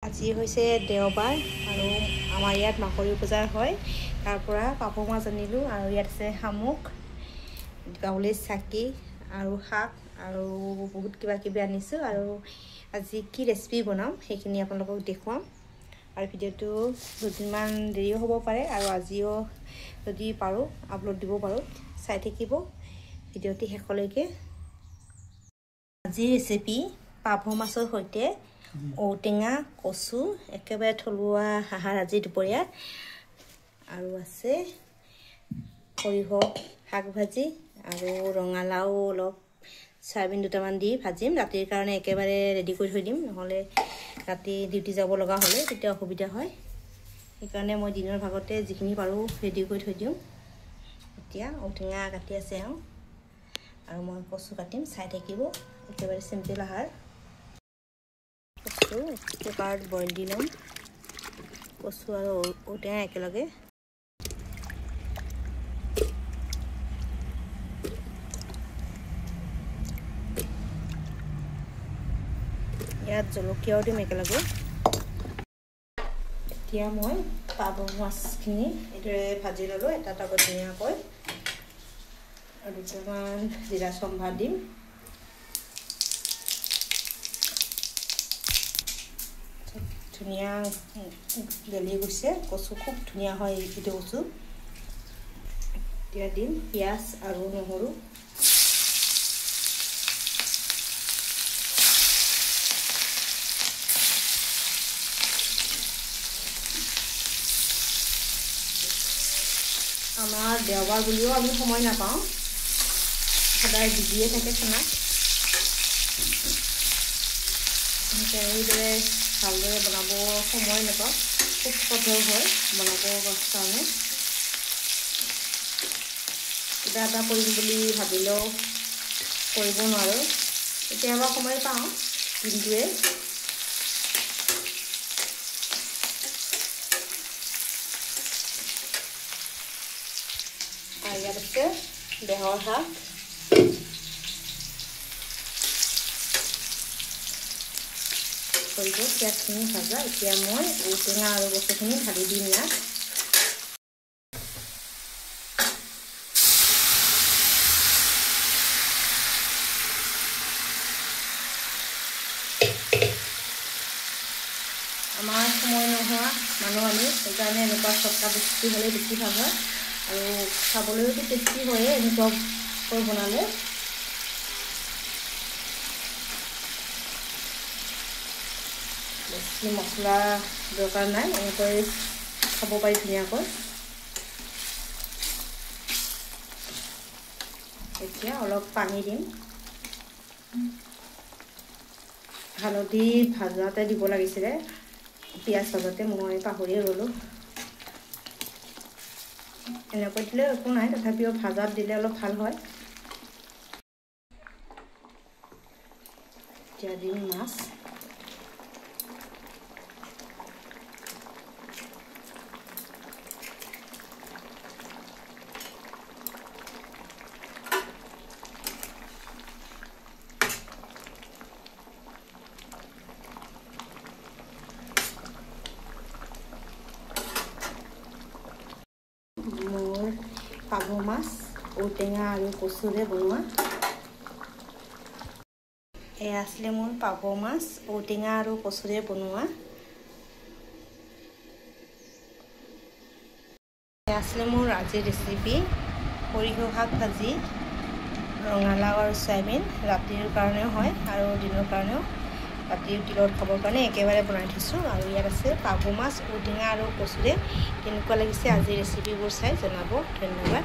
আজি হৈছে দেওবাৰ আৰু আমাৰ ইয়াত মাকৰি পূজা হয়। তাৰ পৰা পাপৰ মাছ আনিলোঁ আৰু ইয়াত আছে শামুক, গাউলি চাকি আৰু শাক আৰু বহুত কিবা কিবি আনিছোঁ। আৰু আজি কি ৰেচিপি বনাম সেইখিনি আপোনালোকক দেখুৱাম। আৰু ভিডিঅ'টো দুদিনমান দেৰিও হ'ব পাৰে আৰু আজিও যদি পাৰোঁ আপলোড দিব পাৰোঁ। চাই থাকিব ভিডিঅ'টি শেষলৈকে। আজিৰ ৰেচিপি পাভ মাছৰ সৈতে ঔটেঙা, কচু, একেবাৰে থলুৱা আহাৰ আজি দুপৰীয়া। আৰু আছে সৰিয়হ শাক ভাজি আৰু ৰঙালাও অলপ চয়াবিন দুটামান দি ভাজিম। ৰাতিৰ কাৰণে একেবাৰে ৰেডি কৰি থৈ দিম, নহ'লে ৰাতি ডিউটি যাব লগা হ'লে তেতিয়া অসুবিধা হয়। সেইকাৰণে মই দিনৰ ভাগতে যিখিনি পাৰোঁ ৰেডি কৰি থৈ দিওঁ। এতিয়া ঔটেঙা কাটি আছে আৰু মই কচু কাটিম, চাই থাকিব। একেবাৰে চিম্পল আহাৰ। কচু কুকাৰত বইল দি ল'ম, কচু আৰু ঔটেঙা একেলগে। ইয়াত জলকীয়াও দিম একেলগে। এতিয়া মই পাভ মাছখিনি এইদৰে ভাজি ল'লোঁ এটা টাবত ধুনীয়াকৈ, আৰু দুটামান জিৰা চম্ভাৰ দিম। ধুনীয়া গেলি গৈছে, কচু খুব ধুনীয়া হয় এইটো কচু। এতিয়া দিম পিঁয়াজ আৰু নহৰু। আমাৰ দেওবাৰ বুলিও আমি সময় নাপাওঁ, সদায় বিজিয়ে থাকে খানাত। এইদৰে ভালদৰে বনাব সময় নাপাওঁ, খুব কঠোৰ হয় বনাবৰ কাৰণে। কিবা এটা কৰিম বুলি ভাবিলেও কৰিব নোৱাৰোঁ, কেতিয়াবা সময় পাওঁ দিনটোৱে। আৰু ইয়াত আছে বেহৰ শাক, কৰিব পিঁয়াজখিনি ভাজা। এতিয়া মই ঔটেঙা আৰু কচুখিনি ঢালি দিম ইয়াত। আমাৰ সময় নোহোৱা মানুহ আমি, সেইকাৰণে এনেকুৱা চটকা বস্তু হ'লে বেছি ভাল হয় আৰু খাবলৈওতো টেষ্টি হয়ে এনেকুৱাকৈ বনালে। বেছি মছলা দৰকাৰ নাই, এনেকৈ খাব পাৰি ধুনীয়াকৈ। এতিয়া অলপ পানী দিম। হালধি ভাজাতে দিব লাগিছিলে, পিঁয়াজ ভাজাতে মই পাহৰিয়ে গ'লোঁ। এনেকৈ দিলে একো নাই, তথাপিও ভাজাত দিলে অলপ ভাল হয়। এতিয়া দিম মাছ। মোৰ পাভ মাছ ঔটেঙা আৰু কচুৰে বনোৱা। এয়া আছিলে মোৰ পাভ মাছ ঔটেঙা আৰু কচুৰে বনোৱা। এয়া আছিলে মোৰ আজিৰ ৰেচিপি সৰিয়হ শাক ভাজি, ৰঙালাও আৰু চয়াবিন। ৰাতিৰ কাৰণেও হয় আৰু দিনৰ কাৰণেও, ৰাতিৰ দিনত খাবৰ কাৰণে একেবাৰে বনাই থৈছোঁ। আৰু ইয়াত আছে পাভ মাছ ঔটেঙা আৰু কচুৰে। কেনেকুৱা লাগিছে আজিৰ ৰেচিপিবোৰ চাই জনাব। ধন্যবাদ।